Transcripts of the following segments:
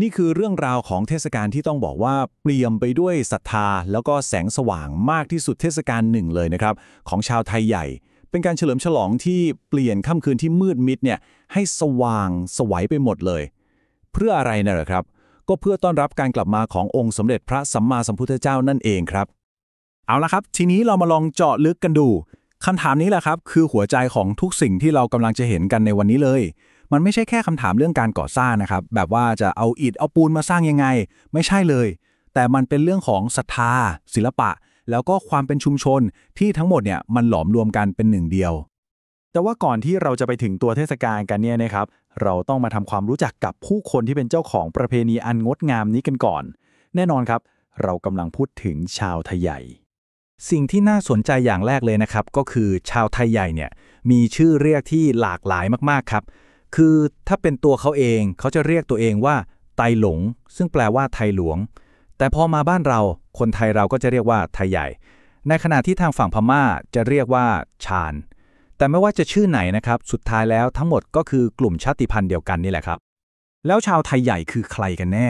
นี่คือเรื่องราวของเทศกาลที่ต้องบอกว่าเปลี่ยมไปด้วยศรัทธาแล้วก็แสงสว่างมากที่สุดเทศกาลหนึ่งเลยนะครับของชาวไทยใหญ่เป็นการเฉลิมฉลองที่เปลี่ยนค่ำคืนที่มืดมิดเนี่ยให้สว่างไสวไปหมดเลยเพื่ออะไรน่ะเหรอครับก็เพื่อต้อนรับการกลับมาขององค์สมเด็จพระสัมมาสัมพุทธเจ้านั่นเองครับเอาละครับทีนี้เรามาลองเจาะลึกกันดูคำถามนี้แหละครับคือหัวใจของทุกสิ่งที่เรากำลังจะเห็นกันในวันนี้เลยมันไม่ใช่แค่คำถามเรื่องการก่อสร้างนะครับแบบว่าจะเอาอิฐเอาปูนมาสร้างยังไงไม่ใช่เลยแต่มันเป็นเรื่องของศรัทธาศิลปะแล้วก็ความเป็นชุมชนที่ทั้งหมดเนี่ยมันหลอมรวมกันเป็นหนึ่งเดียวแต่ว่าก่อนที่เราจะไปถึงตัวเทศกาลกันเนี่ยนะครับเราต้องมาทำความรู้จักกับผู้คนที่เป็นเจ้าของประเพณีอันงดงามนี้กันก่อนแน่นอนครับเรากำลังพูดถึงชาวไทยใหญ่สิ่งที่น่าสนใจอย่างแรกเลยนะครับก็คือชาวไทยใหญ่เนี่ยมีชื่อเรียกที่หลากหลายมากๆครับคือถ้าเป็นตัวเขาเองเขาจะเรียกตัวเองว่าไตหลงซึ่งแปลว่าไทยหลวงแต่พอมาบ้านเราคนไทยเราก็จะเรียกว่าไทยใหญ่ในขณะที่ทางฝั่งพม่าจะเรียกว่าชาญแต่ไม่ว่าจะชื่อไหนนะครับสุดท้ายแล้วทั้งหมดก็คือกลุ่มชาติพันธุ์เดียวกันนี่แหละครับแล้วชาวไทยใหญ่คือใครกันแน่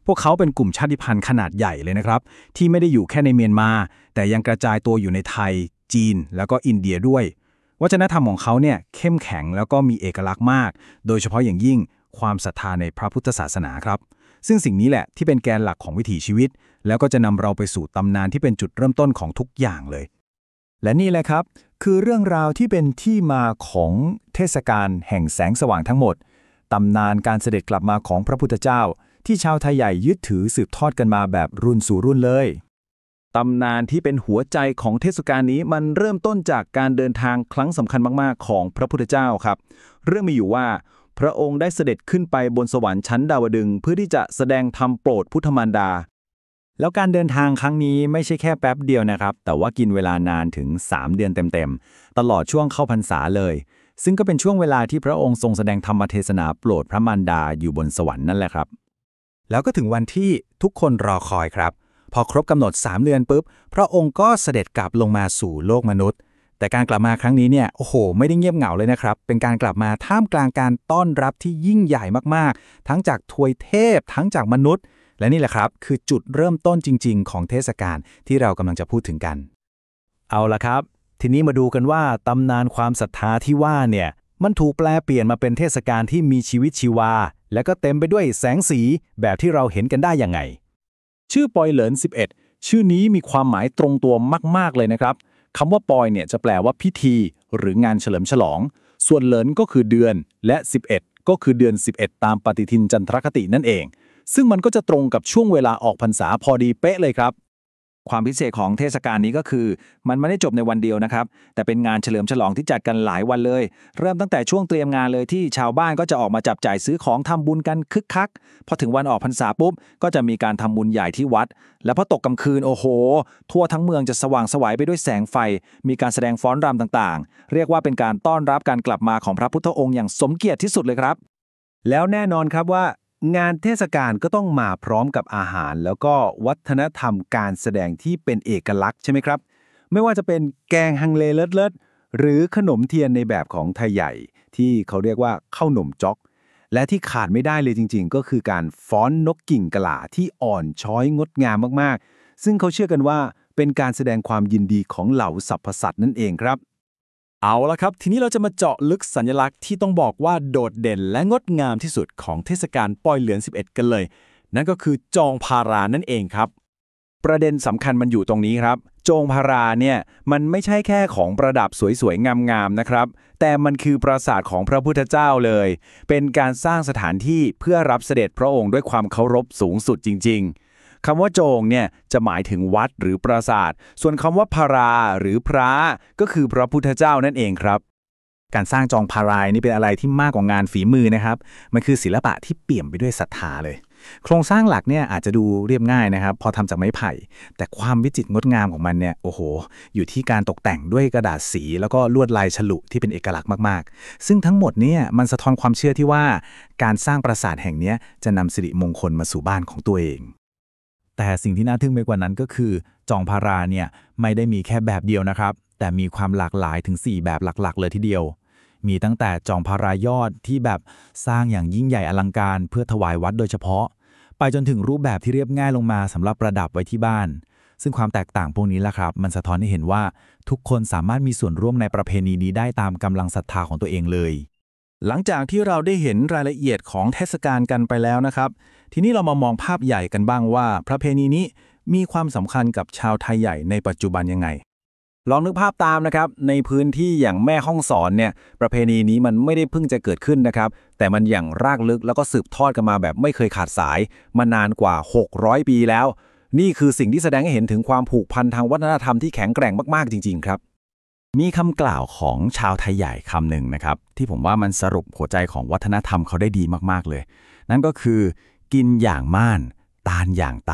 พวกเขาเป็นกลุ่มชาติพันธุ์ขนาดใหญ่เลยนะครับที่ไม่ได้อยู่แค่ในเมียนมาแต่ยังกระจายตัวอยู่ในไทยจีนแล้วก็อินเดียด้วยวัฒนธรรมของเขาเนี่ยเข้มแข็งแล้วก็มีเอกลักษณ์มากโดยเฉพาะอย่างยิ่งความศรัทธาในพระพุทธศาสนาครับซึ่งสิ่งนี้แหละที่เป็นแกนหลักของวิถีชีวิตแล้วก็จะนำเราไปสู่ตำนานที่เป็นจุดเริ่มต้นของทุกอย่างเลยและนี่แหละครับคือเรื่องราวที่เป็นที่มาของเทศกาลแห่งแสงสว่างทั้งหมดตำนานการเสด็จกลับมาของพระพุทธเจ้าที่ชาวไทยใหญ่ยึดถือสืบทอดกันมาแบบรุ่นสู่รุ่นเลยตำนานที่เป็นหัวใจของเทศกาลนี้มันเริ่มต้นจากการเดินทางครั้งสำคัญมากๆของพระพุทธเจ้าครับเรื่องมีอยู่ว่าพระองค์ได้เสด็จขึ้นไปบนสวรรค์ชั้นดาวดึงส์เพื่อที่จะแสดงธรรมโปรดพุทธมารดาแล้วการเดินทางครั้งนี้ไม่ใช่แค่แป๊บเดียวนะครับแต่ว่ากินเวลานานถึง3เดือนเต็มๆตลอดช่วงเข้าพรรษาเลยซึ่งก็เป็นช่วงเวลาที่พระองค์ทรงแสดงธรรมเทศนาโปรดพระมารดาอยู่บนสวรรค์นั่นแหละครับแล้วก็ถึงวันที่ทุกคนรอคอยครับพอครบกำหนด3เดือนปุ๊บพระองค์ก็เสด็จกลับลงมาสู่โลกมนุษย์แต่การกลับมาครั้งนี้เนี่ยโอ้โหไม่ได้เงียบเหงาเลยนะครับเป็นการกลับมาท่ามกลางการต้อนรับที่ยิ่งใหญ่มากๆทั้งจากทวยเทพทั้งจากมนุษย์และนี่แหละครับคือจุดเริ่มต้นจริงๆของเทศกาลที่เรากำลังจะพูดถึงกันเอาละครับทีนี้มาดูกันว่าตำนานความศรัทธาที่ว่าเนี่ยมันถูกแปลเปลี่ยนมาเป็นเทศกาลที่มีชีวิตชีวาและก็เต็มไปด้วยแสงสีแบบที่เราเห็นกันได้ยังไงชื่อปอยเหลิน11ชื่อนี้มีความหมายตรงตัวมากๆเลยนะครับคำว่าปอยเนี่ยจะแปลว่าพิธีหรืองานเฉลิมฉลองส่วนเหลินก็คือเดือนและ11ก็คือเดือน11ตามปฏิทินจันทรคตินั่นเองซึ่งมันก็จะตรงกับช่วงเวลาออกพรรษาพอดีเป๊ะเลยครับความพิเศษของเทศกาลนี้ก็คือมันไม่ได้จบในวันเดียวนะครับแต่เป็นงานเฉลิมฉลองที่จัดกันหลายวันเลยเริ่มตั้งแต่ช่วงเตรียมงานเลยที่ชาวบ้านก็จะออกมาจับจ่ายซื้อของทำบุญกันคึกคักพอถึงวันออกพรรษาปุ๊บก็จะมีการทำบุญใหญ่ที่วัดแล้วพอตกกลางคืนโอ้โหทั่วทั้งเมืองจะสว่างไสวไปด้วยแสงไฟมีการแสดงฟ้อนรำต่างๆเรียกว่าเป็นการต้อนรับการกลับมาของพระพุทธองค์อย่างสมเกียรติที่สุดเลยครับแล้วแน่นอนครับว่างานเทศกาลก็ต้องมาพร้อมกับอาหารแล้วก็วัฒนธรรมการแสดงที่เป็นเอกลักษณ์ใช่ไหมครับไม่ว่าจะเป็นแกงฮังเลเลิศๆหรือขนมเทียนในแบบของไทยใหญ่ที่เขาเรียกว่าข้าวหนมจ๊อกและที่ขาดไม่ได้เลยจริงๆก็คือการฟ้อนนกกิ่งกะหลาที่อ่อนช้อยงดงามมากๆซึ่งเขาเชื่อกันว่าเป็นการแสดงความยินดีของเหล่าสรรพสัตว์นั่นเองครับเอาละครับทีนี้เราจะมาเจาะลึกสัญลักษณ์ที่ต้องบอกว่าโดดเด่นและงดงามที่สุดของเทศกาลปอยเหลือน11กันเลยนั่นก็คือจองพารานั่นเองครับประเด็นสำคัญมันอยู่ตรงนี้ครับจองพาราเนี่ยมันไม่ใช่แค่ของประดับสวยๆงามๆนะครับแต่มันคือปราสาทของพระพุทธเจ้าเลยเป็นการสร้างสถานที่เพื่อรับเสด็จพระองค์ด้วยความเคารพสูงสุดจริงๆคำว่าโจงเนี่ยจะหมายถึงวัดหรือปราสาทส่วนคำว่าพาราหรือพระก็คือพระพุทธเจ้านั่นเองครับการสร้างจองพารายนี่เป็นอะไรที่มากกว่างานฝีมือนะครับมันคือศิลปะที่เปี่ยมไปด้วยศรัทธาเลยโครงสร้างหลักเนี่ยอาจจะดูเรียบง่ายนะครับพอทำจากไม้ไผ่แต่ความวิจิตรงดงามของมันเนี่ยโอ้โหอยู่ที่การตกแต่งด้วยกระดาษสีแล้วก็ลวดลายฉลุที่เป็นเอกลักษณ์มากๆซึ่งทั้งหมดเนี่ยมันสะท้อนความเชื่อที่ว่าการสร้างปราสาทแห่งนี้จะนำสิริมงคลมาสู่บ้านของตัวเองแต่สิ่งที่น่าทึ่งไปกว่านั้นก็คือจองพาราเนี่ยไม่ได้มีแค่แบบเดียวนะครับแต่มีความหลากหลายถึง4แบบหลักๆเลยทีเดียวมีตั้งแต่จองพารายอดที่แบบสร้างอย่างยิ่งใหญ่อลังการเพื่อถวายวัดโดยเฉพาะ ไปจนถึงรูปแบบที่เรียบง่ายลงมาสำหรับประดับไว้ที่บ้านซึ่งความแตกต่างพวกนี้แหละครับมันสะท้อนให้เห็นว่าทุกคนสามารถมีส่วนร่วมในประเพณีนี้ได้ตามกำลังศรัทธาของตัวเองเลยหลังจากที่เราได้เห็นรายละเอียดของเทศกาลกันไปแล้วนะครับทีนี้เรามามองภาพใหญ่กันบ้างว่าประเพณีนี้มีความสำคัญกับชาวไทยใหญ่ในปัจจุบันยังไงลองนึกภาพตามนะครับในพื้นที่อย่างแม่ฮ่องสอนเนี่ยประเพณีนี้มันไม่ได้เพิ่งจะเกิดขึ้นนะครับแต่มันอย่างรากลึกแล้วก็สืบทอดกันมาแบบไม่เคยขาดสายมานานกว่า600 ปีแล้วนี่คือสิ่งที่แสดงให้เห็นถึงความผูกพันทางวัฒนธรรมที่แข็งแกร่งมากๆจริงๆครับมีคำกล่าวของชาวไทยใหญ่คำหนึ่งนะครับที่ผมว่ามันสรุปหัวใจของวัฒนธรรมเขาได้ดีมากๆเลยนั่นก็คือกินอย่างม่านตาลอย่างไต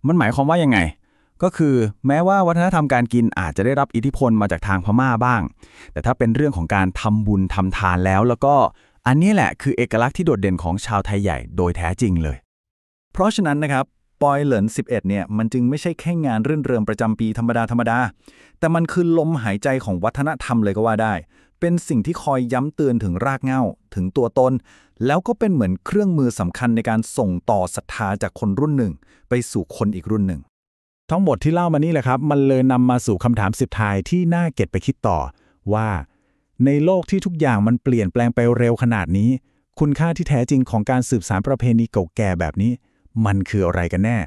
มันหมายความว่ายังไงก็คือแม้ว่าวัฒนธรรมการกินอาจจะได้รับอิทธิพลมาจากทางพม่าบ้างแต่ถ้าเป็นเรื่องของการทำบุญทำทานแล้วก็อันนี้แหละคือเอกลักษณ์ที่โดดเด่นของชาวไทยใหญ่โดยแท้จริงเลยเพราะฉะนั้นนะครับปอยเหลิน11เนี่ยมันจึงไม่ใช่แค่งานรื่นเริงประจำปีธรรมดาแต่มันคือลมหายใจของวัฒนธรรมเลยก็ว่าได้เป็นสิ่งที่คอยย้ำเตือนถึงรากเหง้าถึงตัวตนแล้วก็เป็นเหมือนเครื่องมือสำคัญในการส่งต่อศรัทธาจากคนรุ่นหนึ่งไปสู่คนอีกรุ่นหนึ่งทั้งหมดที่เล่ามานี่แหละครับมันเลยนำมาสู่คำถามสุดท้ายที่น่าเก็บไปคิดต่อว่าในโลกที่ทุกอย่างมันเปลี่ยนแปลงไปเร็วขนาดนี้คุณค่าที่แท้จริงของการสืบสานประเพณีเก่าแก่แบบนี้มันคืออะไรกันแน่